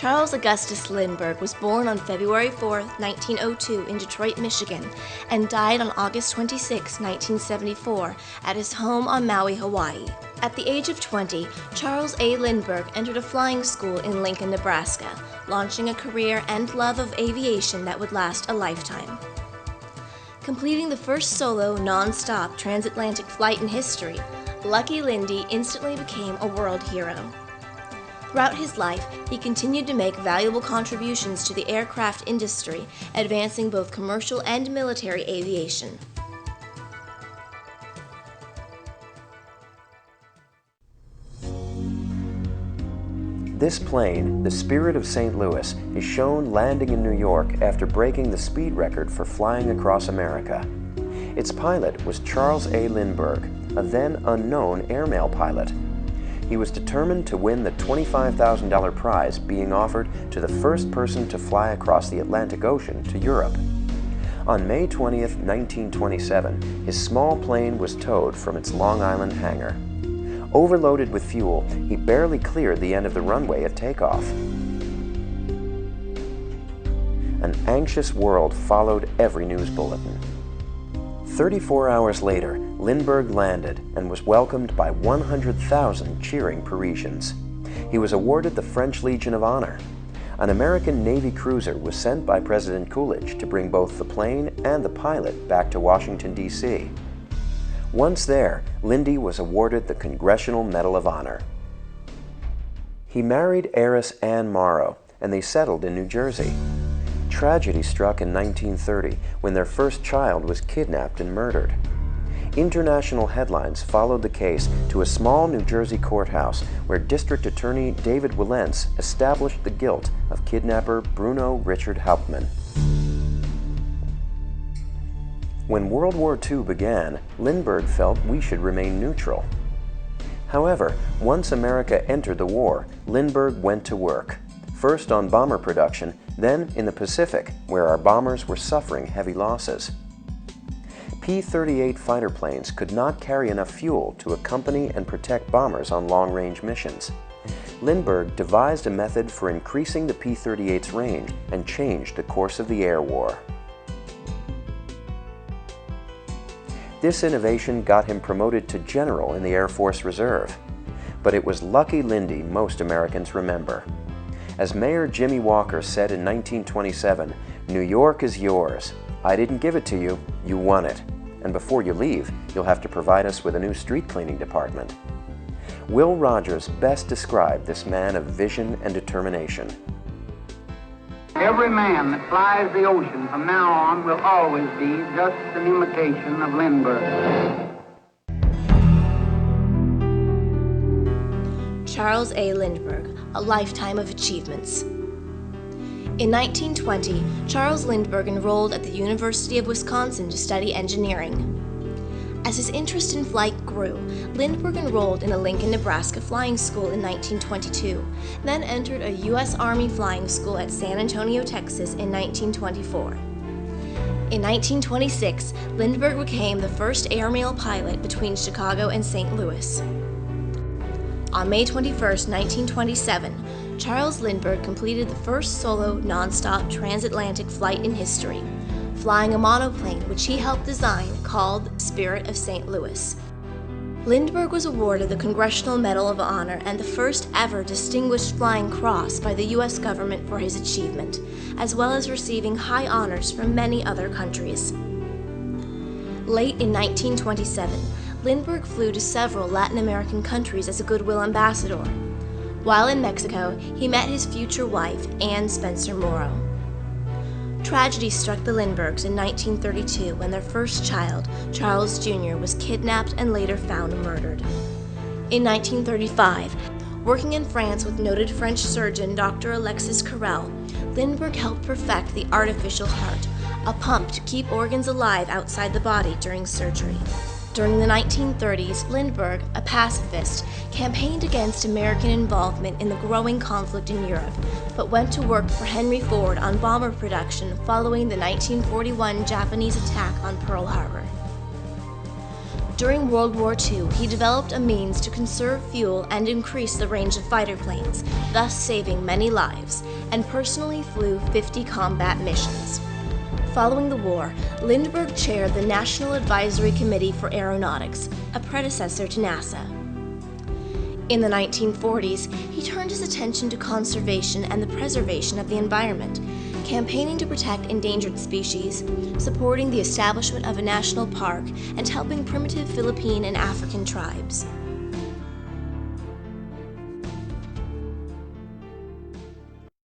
Charles Augustus Lindbergh was born on February 4, 1902 in Detroit, Michigan, and died on August 26, 1974 at his home on Maui, Hawaii. At the age of 20, Charles A. Lindbergh entered a flying school in Lincoln, Nebraska, launching a career and love of aviation that would last a lifetime. Completing the first solo, non-stop transatlantic flight in history, Lucky Lindy instantly became a world hero. Throughout his life, he continued to make valuable contributions to the aircraft industry, advancing both commercial and military aviation. This plane, the Spirit of St. Louis, is shown landing in New York after breaking the speed record for flying across America. Its pilot was Charles A. Lindbergh, a then unknown airmail pilot. He was determined to win the $25,000 prize being offered to the first person to fly across the Atlantic Ocean to Europe. On May 20, 1927, his small plane was towed from its Long Island hangar. Overloaded with fuel, he barely cleared the end of the runway at takeoff. An anxious world followed every news bulletin. 34 hours later, Lindbergh landed and was welcomed by 100,000 cheering Parisians. He was awarded the French Legion of Honor. An American Navy cruiser was sent by President Coolidge to bring both the plane and the pilot back to Washington, D.C. Once there, Lindy was awarded the Congressional Medal of Honor. He married heiress Anne Morrow, and they settled in New Jersey. Tragedy struck in 1930 when their first child was kidnapped and murdered. International headlines followed the case to a small New Jersey courthouse where District Attorney David Wilentz established the guilt of kidnapper Bruno Richard Hauptmann. When World War II began, Lindbergh felt we should remain neutral. However, once America entered the war, Lindbergh went to work. First on bomber production, then in the Pacific, where our bombers were suffering heavy losses. P-38 fighter planes could not carry enough fuel to accompany and protect bombers on long-range missions. Lindbergh devised a method for increasing the P-38's range and changed the course of the air war. This innovation got him promoted to general in the Air Force Reserve. But it was Lucky Lindy most Americans remember. As Mayor Jimmy Walker said in 1927, "New York is yours. I didn't give it to you, you won it. And before you leave, you'll have to provide us with a new street cleaning department." Will Rogers best described this man of vision and determination. Every man that flies the ocean from now on will always be just an imitation of Lindbergh. Charles A. Lindbergh, a lifetime of achievements. In 1920, Charles Lindbergh enrolled at the University of Wisconsin to study engineering. As his interest in flight grew, Lindbergh enrolled in a Lincoln, Nebraska flying school in 1922, then entered a U.S. Army flying school at San Antonio, Texas in 1924. In 1926, Lindbergh became the first airmail pilot between Chicago and St. Louis. On May 21, 1927, Charles Lindbergh completed the first solo, non-stop transatlantic flight in history, flying a monoplane which he helped design called Spirit of St. Louis. Lindbergh was awarded the Congressional Medal of Honor and the first ever Distinguished Flying Cross by the U.S. government for his achievement, as well as receiving high honors from many other countries. Late in 1927, Lindbergh flew to several Latin American countries as a goodwill ambassador. While in Mexico, he met his future wife, Anne Spencer Morrow. Tragedy struck the Lindberghs in 1932 when their first child, Charles Jr., was kidnapped and later found murdered. In 1935, working in France with noted French surgeon Dr. Alexis Carrel, Lindbergh helped perfect the artificial heart, a pump to keep organs alive outside the body during surgery. During the 1930s, Lindbergh, a pacifist, campaigned against American involvement in the growing conflict in Europe, but went to work for Henry Ford on bomber production following the 1941 Japanese attack on Pearl Harbor. During World War II, he developed a means to conserve fuel and increase the range of fighter planes, thus saving many lives, and personally flew 50 combat missions. Following the war, Lindbergh chaired the National Advisory Committee for Aeronautics, a predecessor to NASA. In the 1940s, he turned his attention to conservation and the preservation of the environment, campaigning to protect endangered species, supporting the establishment of a national park, and helping primitive Philippine and African tribes.